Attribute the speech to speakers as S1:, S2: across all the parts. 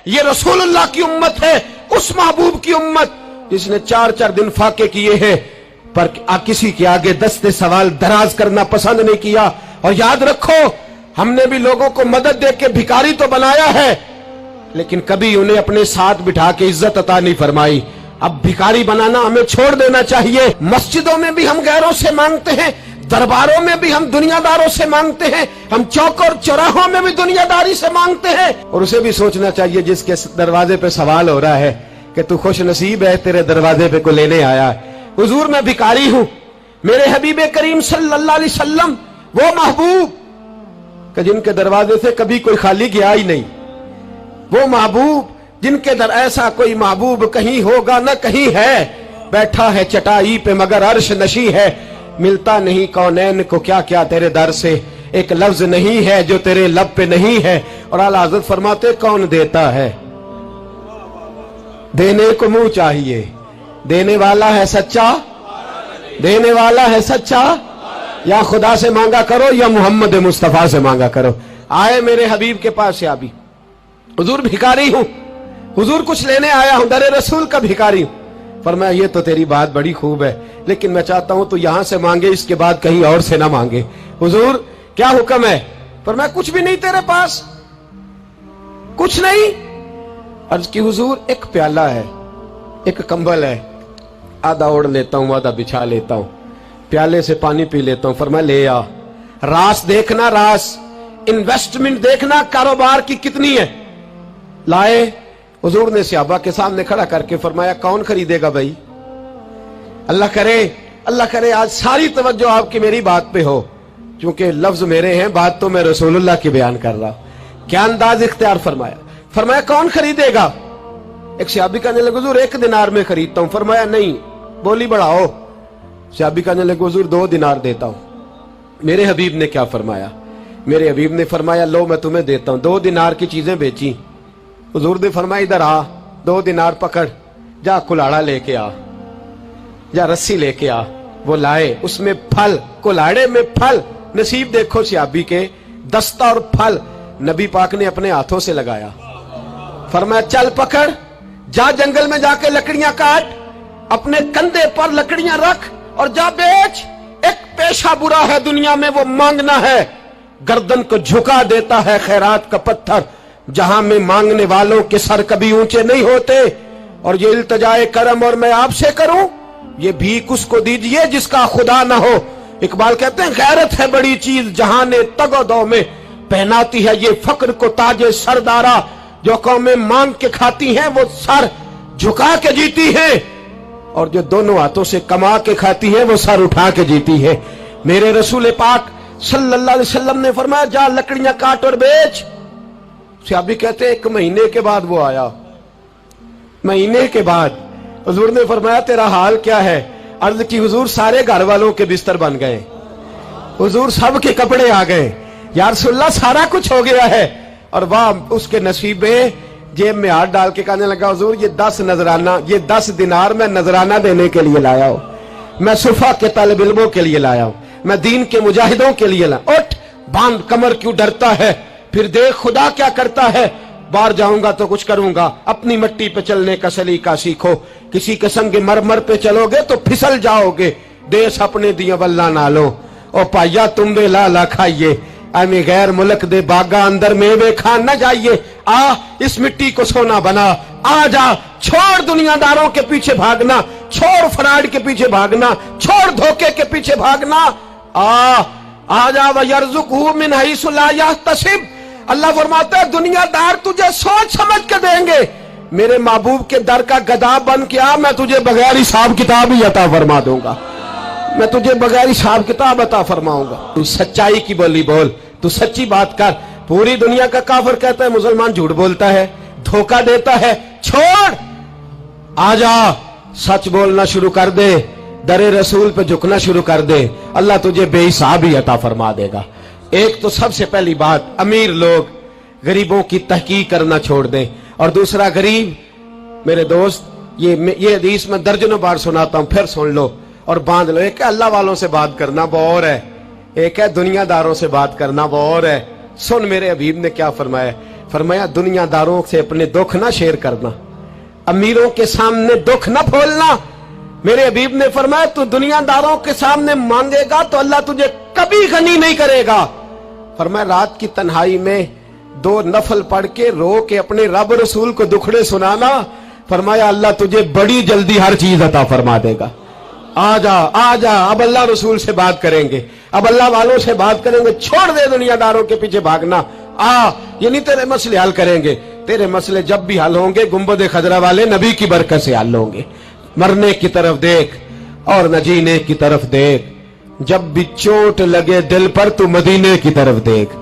S1: یہ रसूलुल्लाह की उम्मत है, उस महबूब की उम्मत जिसने 4-4 दिन फाके किए हैं पर किसी के आगे दस्ते सवाल दराज करना पसंद नहीं किया। और याद रखो, हमने भी लोगों को मदद दे के भिखारी तो बनाया है, लेकिन कभी उन्हें अपने साथ बिठा के इज्जत अता नहीं फरमाई। अब भिखारी बनाना हमें छोड़ देना चाहिए। मस्जिदों में भी हम गैरों से मांगते हैं, दरबारों में भी हम दुनियादारों से मांगते हैं, हम चौक और चौराहों में भी दुनियादारी से मांगते हैं। और उसे भी सोचना चाहिए जिसके दरवाजे पे सवाल हो रहा है कि तू खुश नसीब है, तेरे दरवाजे पे को लेने आया है। हुजूर मैं भिखारी हूं, मेरे हबीब करीम सल्लल्लाहु अलैहि वसल्लम वो महबूब कि जिनके दरवाजे से कभी कोई खाली गया ही नहीं, वो महबूब जिनके दर ऐसा कोई महबूब कहीं होगा न कहीं है, बैठा है चटाई पे मगर अर्श नशी है, मिलता नहीं कौनैन को क्या क्या तेरे दर से, एक लफ्ज नहीं है जो तेरे लब पे नहीं है। और आला हज़रत फरमाते कौन देता है, देने को मुंह चाहिए, देने वाला है सच्चा, देने वाला है सच्चा, या खुदा से मांगा करो या मोहम्मद मुस्तफा से मांगा करो। आए मेरे हबीब के पास से अभी, हुजूर भिखारी हूं, हुजूर कुछ लेने आया हूं, दरे रसूल का भिखारी हूं। फरमाया ये तो तेरी बात बड़ी खूब है, लेकिन मैं चाहता हूं तो यहां से मांगे, इसके बाद कहीं और से ना मांगे। हुजूर क्या हुक्म है? फरमाया कुछ भी नहीं तेरे पास, कुछ नहीं। अर्ज की हुजूर एक प्याला है, एक कंबल है, आधा ओढ़ लेता हूं आधा बिछा लेता हूं, प्याले से पानी पी लेता हूं। फरमाया ले आ, रास देखना, रास इन्वेस्टमेंट देखना कारोबार की कितनी है। लाए, हुजूर ने सहाबा के सामने खड़ा करके फरमाया कौन खरीदेगा भाई? अल्लाह करे आज सारी तवज्जो आपकी मेरी बात पे हो, क्योंकि लफ्ज मेरे हैं, बात तो मैं रसूलुल्लाह की बयान कर रहा हूं। क्या अंदाज इख्तियार फरमाया? फरमाया कौन खरीदेगा? एक सहाबी कहने लगे हुजूर 1 दिनार में खरीदता हूं। फरमाया नहीं, बोली बढ़ाओ। सहाबी कहने लगे हुजूर 2 दिनार देता हूं। मेरे हबीब ने क्या फरमाया? मेरे हबीब ने फरमाया लो मैं तुम्हें देता हूं। 2 दिनार की चीजें बेची। हुजूर ने फरमाया इधर आ, 2 दिनार पकड़, जा कुल्हाड़ा लेके आ, जा रस्सी लेके आ। वो लाए, उसमें फल, कुल्हाड़े में फल। नसीब देखो सहाबी के, दस्ता और फल नबी पाक ने अपने हाथों से लगाया। फरमाया चल पकड़, जा जंगल में जाके लकड़ियां काट, अपने कंधे पर लकड़ियां रख और जा बेच। एक पेशा बुरा है दुनिया में, वो मांगना है। गर्दन को झुका देता है खैरात का पत्थर, जहां में मांगने वालों के सर कभी ऊंचे नहीं होते। और ये इल्तजाए करम और मैं आपसे करूं, ये भीख उसको दीजिए जिसका खुदा ना हो। इकबाल कहते हैं गैरत है बड़ी चीज जहां ने तगोदो में पहनाती है ये फक्र को ताजे सरदारा। जो कौमें मांग के खाती हैं वो सर झुका के जीती है, और जो दोनों हाथों से कमा के खाती है वो सर उठा के जीती है। मेरे रसूल पाक सल्लल्लाहु अलैहि वसल्लम ने फरमाया जा लकड़ियां काट और बेच। सहाबी कहते हैं 1 महीने के बाद वो आया। महीने के बाद हुजूर ने फरमाया तेरा हाल क्या है? अर्ज की हुजूर सारे घर वालों के बिस्तर बन गए, हुजूर सब के कपड़े आ गए, या रसूलल्लाह सारा कुछ हो गया है। और वाह उसके नसीब में, जेब में हाथ डाल के कहने लगा हुजूर ये 10 नजराना, ये 10 दिनार मैं नजराना देने के लिए लाया हूं, मैं सुफा के तालिब इल्मों के लिए लाया हूं, मैं दीन के मुजाहिदों के लिए लाया। उठ बांध कमर, क्यों डरता है? फिर देख खुदा क्या करता है। बाहर जाऊंगा तो कुछ करूंगा, अपनी मिट्टी पे चलने का सलीका सीखो, किसी के संग मरमर पे चलोगे तो फिसल जाओगे। देश अपने दिया वल्ला ना लो, ओ पाइया तुम बे लाला खाइए, आमे गैर मुल्क दे बागा अंदर मेवे खान न जाइए। आ इस मिट्टी को सोना बना, आ जा, छोड़ दुनियादारों के पीछे भागना, छोड़ फ्रॉड के पीछे भागना, छोड़ धोखे के पीछे भागना। आ जा वयरज़ुक़हु मिन हैसु ला यहतसिब। अल्लाह फरमाता है दुनियादार तुझे सोच समझ के देंगे, मेरे महबूब के दर का गदा बन के आ, मैं तुझे बगैर हिसाब किताब ही अता फरमा दूंगा, मैं तुझे बगैर हिसाब किताब अता फरमाऊंगा। तू सच्चाई की बोली बोल, तू सच्ची बात कर। पूरी दुनिया का काफिर कहता है मुसलमान झूठ बोलता है, धोखा देता है, छोड़, आजा सच बोलना शुरू कर दे, दरे रसूल पे झुकना शुरू कर दे, अल्लाह तुझे बेहिसाब ही अता फरमा देगा। एक तो सबसे पहली बात, अमीर लोग गरीबों की तहकीक करना छोड़ दें। और दूसरा, गरीब मेरे दोस्त, ये हदीस में दर्जनों बार सुनाता हूं, फिर सुन लो और बांध लो। एक है अल्लाह वालों से बात करना, वो और है, एक है दुनियादारों से बात करना, वो और है। सुन मेरे हबीब ने क्या फरमाया। फरमाया दुनियादारों से अपने दुख ना शेयर करना, अमीरों के सामने दुख ना खोलना। मेरे हबीब ने फरमाया तू दुनियादारों के सामने मांगेगा तो अल्लाह तुझे कभी गनी नहीं करेगा। फरमाया रात की तन्हाई में 2 नफल पढ़ के रो के अपने रब रसूल को दुखड़े सुनाना, फरमाया अल्लाह तुझे बड़ी जल्दी हर चीज अता फरमा देगा। आ जा, अब अल्लाह रसूल से बात करेंगे, अब अल्लाह वालों से बात करेंगे, छोड़ दे दुनियादारों के पीछे भागना। ये नहीं तेरे मसले हल करेंगे, तेरे मसले जब भी हल होंगे गुंबद खजरा वाले नबी की बरकत से हल होंगे। मरने की तरफ देख और न जीने की तरफ देख, जब भी चोट लगे दिल पर तू मदीने की तरफ देख।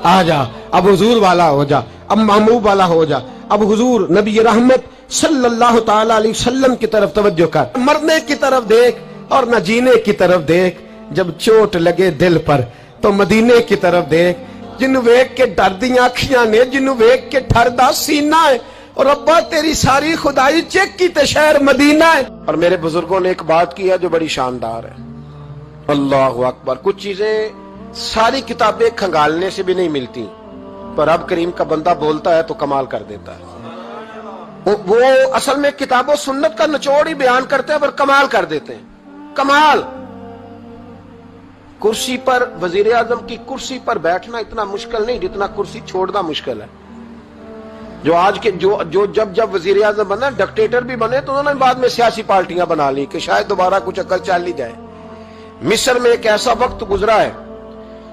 S1: आ जा, अब हुजूर वाला हो जा, अब महबूब वाला हो जा, अब हुजूर नबी रहमत सल्लल्लाहु ताला अलैहि वसल्लम की तरफ तवज्जो कर। मरने की तरफ देख और न जीने की तरफ देख, जब चोट लगे दिल पर तो मदीने की तरफ देख। जिन्नू वेख के डरदियां अखियां ने, जिन्नू वेख के ठरदा सीना है, और अब्बा तेरी सारी खुदाई चेक की ते शहर मदीना है। और मेरे बुजुर्गों ने एक बात की है जो बड़ी शानदार है, अल्लाहु अकबर। कुछ चीजें सारी किताबें खंगालने से भी नहीं मिलती, पर रब करीम का बंदा बोलता है तो कमाल कर देता है। वो असल में किताबों सुन्नत का निचोड़ ही बयान करते हैं पर कमाल कर देते हैं, कमाल। कुर्सी पर, वजीर आजम की कुर्सी पर बैठना इतना मुश्किल नहीं जितना कुर्सी छोड़ना मुश्किल है। जो आज के जो जब वजीर आजम बना, डिक्टेटर भी बने तो उन्होंने बाद में सियासी पार्टियां बना ली कि शायद दोबारा कुछ अकल चल ही जाए। मिस्र में एक ऐसा वक्त गुजरा है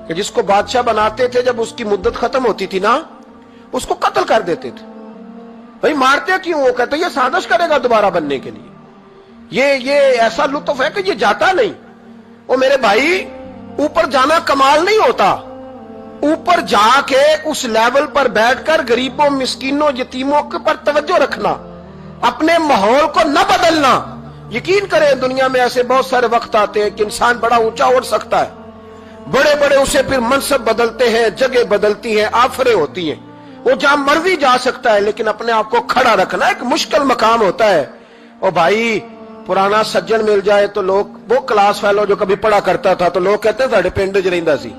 S1: कि जिसको बादशाह बनाते थे, जब उसकी मुद्दत खत्म होती थी ना, उसको कत्ल कर देते थे। भाई मारते क्यों? वो कहते ये साजिश करेगा दोबारा बनने के लिए। ये ऐसा लुत्फ है कि ये जाता नहीं। वो मेरे भाई, ऊपर जाना कमाल नहीं होता, ऊपर जाके उस लेवल पर बैठकर गरीबों, मिस्कीनों, यतीमों के पर तवज्जो रखना, अपने माहौल को न बदलना। यकीन करें दुनिया में ऐसे बहुत सारे वक्त आते हैं कि इंसान बड़ा ऊंचा उड़ सकता है, बड़े बड़े उसे फिर मनसब बदलते हैं, जगह बदलती है, आफरे होती हैं, वो जहां मर्जी जा सकता है, लेकिन अपने आप को खड़ा रखना एक मुश्किल मकाम होता है। और भाई पुराना सज्जन मिल जाए तो लोग, वो क्लास फेलो जो कभी पढ़ा करता था, तो लोग कहते हैं साढ़े पिंड च रहिंदा सी,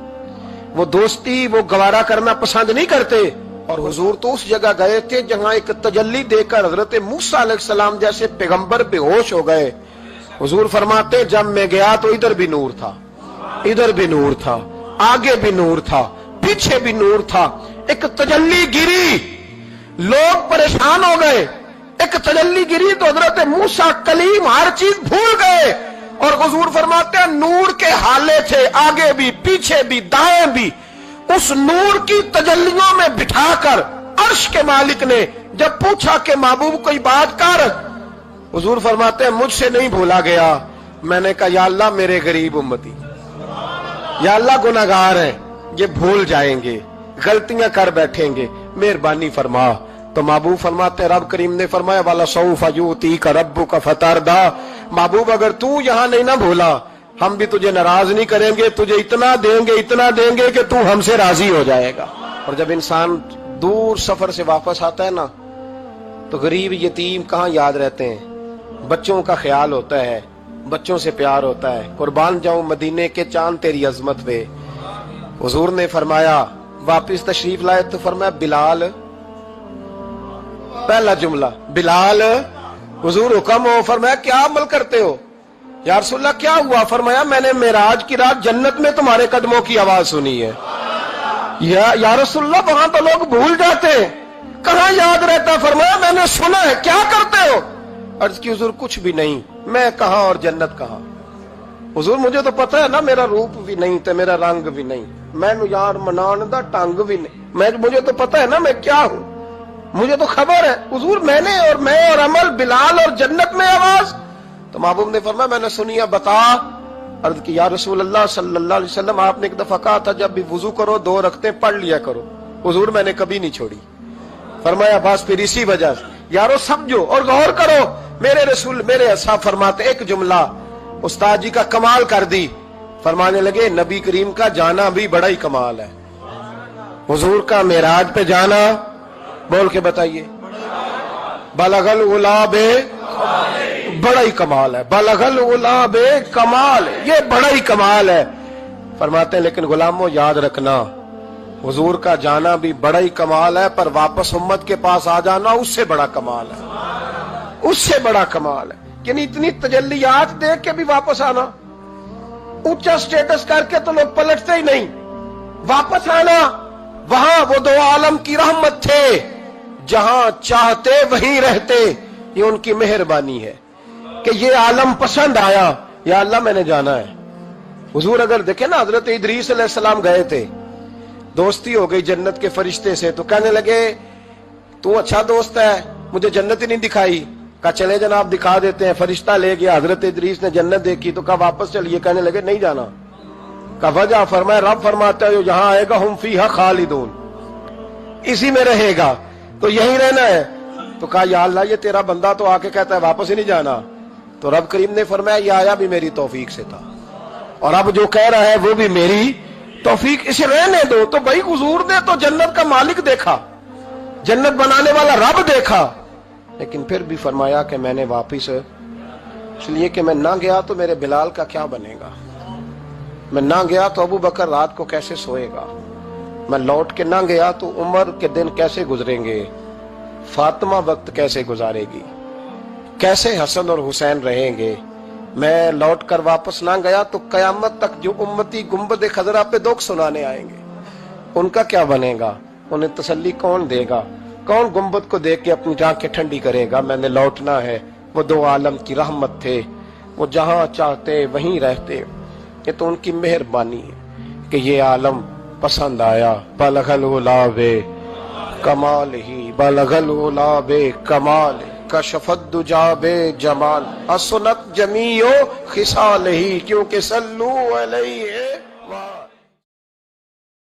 S1: वो दोस्ती वो गवारा करना पसंद नहीं करते। और हुजूर तो उस जगह गए थे जहां एक तजल्ली देकर हजरत मूसा अलैहिस्सलाम जैसे पैगंबर बेहोश हो गए। हुजूर फरमाते जब मैं गया तो इधर भी नूर था, इधर भी नूर था, आगे भी नूर था, पीछे भी नूर था। एक तजल्ली गिरी, लोग परेशान हो गए। एक तजल्ली गिरी तो हजरत मूसा कलीम हर चीज भूल गए। और हुजूर फरमाते हैं नूर के हाले थे, आगे भी, पीछे भी, दाएं भी। उस नूर की तजल्लियों में बिठाकर अर्श के मालिक ने जब पूछा कि महबूब कोई बात कर, हुजूर फरमाते हैं मुझसे नहीं भूला गया। मैंने कहा या अल्लाह मेरे गरीब उम्मती, या अल्लाह गुनाहगार हैं, ये भूल जाएंगे, गलतियां कर बैठेंगे, मेहरबानी फरमा। तो महबूब फरमाते रब करीम ने फरमाया वाला सौफा यूती का रब्बु का फतारदा, महबूब अगर तू यहां नहीं ना भूला, हम भी तुझे नाराज नहीं करेंगे, तुझे इतना देंगे कि तू हमसे राजी हो जाएगा। और जब इंसान दूर सफर से वापस आता है ना, तो गरीब यतीम कहाँ याद रहते हैं, बच्चों का ख्याल होता है, बच्चों से प्यार होता है। कुर्बान जाऊं मदीने के चांद तेरी अजमत पे। हुजूर ने फरमाया वापिस तशरीफ लाए तो फरमाया बिलाल, पहला जुमला बिलाल, हुजूर हुक्म हो। फरमाया क्या अमल करते हो? या रसूलल्लाह क्या हुआ? फरमाया मैंने मेराज की रात जन्नत में तुम्हारे कदमों की आवाज सुनी है। या रसूलल्लाह वहां तो लोग भूल जाते हैं, कहां याद रहता? फरमाया मैंने सुना है। क्या करते हो? अर्ज की हुजूर कुछ भी नहीं। मैं कहां और जन्नत कहां? हुजूर मुझे तो पता है ना, मेरा रूप भी नहीं ते मेरा रंग भी नहीं, मैनू यार मनान दा टंग भी नहीं, मुझे तो पता है ना मैं क्या हूं, मुझे तो खबर है। हुजूर मैंने और मैं और अमल, बिलाल और जन्नत में आवाज। तो महबूब ने फरमाया मैंने सुनी है, बता। अर्ज की या रसूल अल्लाह सल्लल्लाहु अलैहि वसल्लम आपने एक दफा कहा था जब भी वुजू करो 2 रकअतें पढ़ लिया करो। हुजूर मैंने कभी नहीं छोड़ी। फरमाया बस फिर इसी वजह से यारो समझो और गौर करो। मेरे रसूल मेरे साहब फरमाते एक जुमला उस्ताद जी का कमाल कर दी। फरमाने लगे नबी करीम का जाना भी बड़ा ही कमाल है। हुजूर का मेराज पे जाना, बोल के बताइए, बलगल उलाबे, बड़ा ही कमाल है। बलगल उलाबे कमाल, ये बड़ा ही कमाल है। फरमाते हैं लेकिन गुलामों याद रखना حضور کا جانا بھی بڑا ہی کمال ہے، پر واپس امت کے پاس آ جانا اس سے بڑا کمال ہے، اس سے بڑا کمال ہے۔ یعنی اتنی تجلیات دیکھ کے بھی واپس آنا، اونچا سٹیٹس کر کے تو لوگ پلٹتے ہی نہیں، واپس آنا وہاں وہ دو عالم کی رحمت تھے، جہاں چاہتے وہیں رہتے، یہ ان کی مہربانی ہے کہ یہ عالم پسند آیا، یا اللہ میں نے جانا ہے۔ حضور اگر دیکھیں نا، حضرت ادریس علیہ السلام گئے تھے، دوستی ہو گئی جنت کے فرشتے سے، تو کہنے لگے تو اچھا دوست ہے، مجھے جنت ہی نہیں دکھائی۔ کہا چلے جناب دکھا دیتے ہیں، فرشتہ لے گیا، حضرت ادریس نے جنت دیکھی تو کہا واپس چلیے، کہنے لگے نہیں جانا۔ کہا وجہ؟ فرمایا رب فرماتا ہے جہاں آئے گا ہم فیہا خالدون، اسی میں رہے گا، تو یہیں رہنا ہے۔ تو کہا یا اللہ یہ تیرا بندہ تو آ کے کہتا ہے واپس ہی نہیں جانا، تو رب کریم نے فرمایا یہ آیا بھی میری توفیق سے تھا، اور اب جو کہہ رہا ہے وہ بھی میری توفیق، اسے رہنے دو۔ تو بھائی حضور نے تو جنت کا مالک دیکھا، جنت بنانے والا رب دیکھا، لیکن پھر بھی فرمایا کہ میں نے واپس، اس لیے کہ میں نہ گیا تو میرے بلال کا کیا بنے گا، میں نہ گیا تو ابو بکر رات کو کیسے سوئے گا، میں لوٹ کے نہ گیا تو عمر کے دن کیسے گزریں گے، فاطمہ وقت کیسے گزارے گی، کیسے حسن اور حسین رہیں گے، میں لوٹ کر واپس نہ گیا تو قیامت تک جو امتی گنبد خضرا پہ دکھ سنانے آئیں گے ان کا کیا بنے گا، انہیں تسلی کون دے گا، کون گنبد کو دیکھ کے اپنی آنکھیں ٹھنڈی کرے گا۔ میں نے لوٹنا ہے، وہ دو عالم کی رحمت تھے، وہ جہاں چاہتے وہیں رہتے، یہ تو ان کی مہربانی ہے کہ یہ عالم پسند آیا۔ بلغ العلا بے کمال ہی، بلغ العلا بے کمال، کشف الدجا بے جمال، حسنت جمیع خصال ہی، کیونکہ صلو علیہ